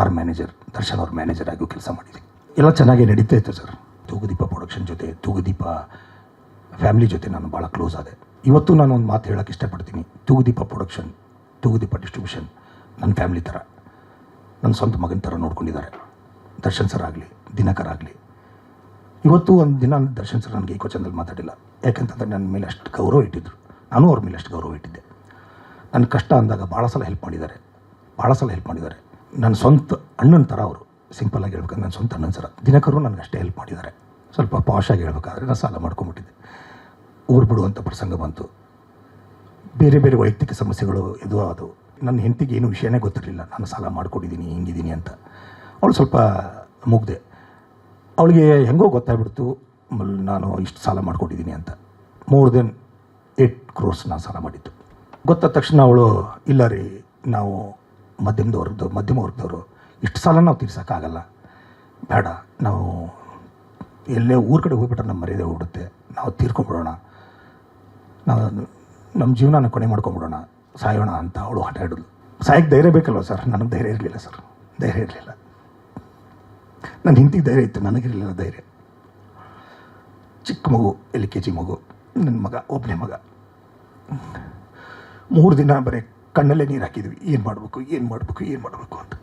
Star manager Darshan ಅವ್ರ manager ಆಗಿಯೂ ಕೆಲಸ ಮಾಡಿದ್ದೀನಿ. ಎಲ್ಲ ಚೆನ್ನಾಗಿ ನಡೀತಾ ಇತ್ತು ಸರ್. ತೂಗುದೀಪ ಪ್ರೊಡಕ್ಷನ್ ಜೊತೆ, ತೂಗುದೀಪ ಫ್ಯಾಮಿಲಿ ಜೊತೆ ನಾನು ಭಾಳ ಕ್ಲೋಸ್ ಆದೆ. ಇವತ್ತು ನಾನು ಒಂದು ಮಾತು ಹೇಳೋಕ್ಕೆ ಇಷ್ಟಪಡ್ತೀನಿ. ತೂಗುದೀಪ ಪ್ರೊಡಕ್ಷನ್, ತೂಗುದೀಪ ಡಿಸ್ಟ್ರಿಬ್ಯೂಷನ್ ನನ್ನ ಫ್ಯಾಮಿಲಿ ಥರ, ನನ್ನ ಸ್ವಂತ ಮಗನ ಥರ ನೋಡ್ಕೊಂಡಿದ್ದಾರೆ. ದರ್ಶನ್ ಸರ್ ಆಗಲಿ, ದಿನಕರ್ ಆಗಲಿ. ಇವತ್ತು ಒಂದು ದಿನ ದರ್ಶನ್ ಸರ್ ನನಗೆ ಈಕೋ ಚಾನಲ್ ಮಾತಾಡಿಲ್ಲ. ಯಾಕಂತಂದರೆ ನನ್ನ ಮೇಲೆ ಅಷ್ಟು ಗೌರವ ಇಟ್ಟಿದ್ರು, ನಾನು ಅವ್ರ ಮೇಲೆ ಅಷ್ಟು ಗೌರವ ಇಟ್ಟಿದ್ದೆ. ನನ್ನ ಕಷ್ಟ ಅಂದಾಗ ಭಾಳ ಸಲ ಹೆಲ್ಪ್ ಮಾಡಿದ್ದಾರೆ. ನನ್ನ ಸ್ವಂತ ಅಣ್ಣನ ಥರ ಅವರು. ಸಿಂಪಲಾಗಿ ಹೇಳ್ಬೇಕಂದ್ರೆ ನನ್ನ ಸ್ವಂತ ಅಣ್ಣನ ಥರ. ದಿನಕರು ನನಗೆ ಅಷ್ಟೇ ಹೆಲ್ಪ್ ಮಾಡಿದ್ದಾರೆ. ಸ್ವಲ್ಪ ಪಾಶಾಗಿ ಹೇಳ್ಬೇಕಾದ್ರೆ ನಾನು ಸಾಲ ಮಾಡ್ಕೊಂಬಿಟ್ಟಿದ್ದೆ. ಊರು ಬಿಡುವಂಥ ಪ್ರಸಂಗ ಬಂತು. ಬೇರೆ ಬೇರೆ ವೈಯಕ್ತಿಕ ಸಮಸ್ಯೆಗಳು ಇದು ಅದು. ನನ್ನ ಹೆಂಡತಿಗೆ ಏನು ವಿಷಯನೇ ಗೊತ್ತಿರಲಿಲ್ಲ, ನಾನು ಸಾಲ ಮಾಡ್ಕೊಂಡಿದ್ದೀನಿ ಹಿಂಗಿದ್ದೀನಿ ಅಂತ. ಅವಳು ಸ್ವಲ್ಪ ಮುಗ್ದೆ. ಅವಳಿಗೆ ಹೆಂಗೋ ಗೊತ್ತಾಗ್ಬಿಡ್ತು ನಾನು ಇಷ್ಟು ಸಾಲ ಮಾಡ್ಕೊಂಡಿದ್ದೀನಿ ಅಂತ. ಮೋರ್ ದೆನ್ 8 crores ನಾನು ಸಾಲ ಮಾಡಿದ್ದು. ಗೊತ್ತಾದ ತಕ್ಷಣ ಅವಳು, ಇಲ್ಲ ರೀ, ನಾವು ಮಧ್ಯಮ ವರ್ಗದವರು ಇಷ್ಟು ಸಾಲ ನಾವು ತೀರ್ಸೋಕ್ಕಾಗಲ್ಲ, ಬೇಡ, ನಾವು ಎಲ್ಲೇ ಊರ ಕಡೆ ಹೋಗ್ಬಿಟ್ರೆ ನಮ್ಮ ಮರ್ಯಾದೆ ಹೋಗ್ಬಿಡುತ್ತೆ, ನಾವು ತೀರ್ಕೊಂಬಿಡೋಣ, ನಾವು ನಮ್ಮ ಜೀವನನ ಕೊನೆ ಮಾಡ್ಕೊಂಬಿಡೋಣ, ಸಾಯೋಣ ಅಂತ ಅವಳು ಹಠ ಹಿಡಿದ್ಲು. ಸಾಯಕ್ಕೆ ಧೈರ್ಯ ಬೇಕಲ್ವ ಸರ್? ನನಗೆ ಧೈರ್ಯ ಇರಲಿಲ್ಲ ಸರ್, ಧೈರ್ಯ ಇರಲಿಲ್ಲ. ನನ್ನ ಹೆಂಡತಿಗೆ ಧೈರ್ಯ ಇತ್ತು, ನನಗಿರಲಿಲ್ಲ ಧೈರ್ಯ. ಚಿಕ್ಕ ಮಗು, LKG ಮಗು, ನನ್ನ ಮಗ, ಒಬ್ಬನೇ ಮಗ. 3 ದಿನ ಬರೀ ಕಣ್ಣಲ್ಲೇ ನೀರು ಹಾಕಿದ್ವಿ, ಏನು ಮಾಡಬೇಕು ಅಂತ.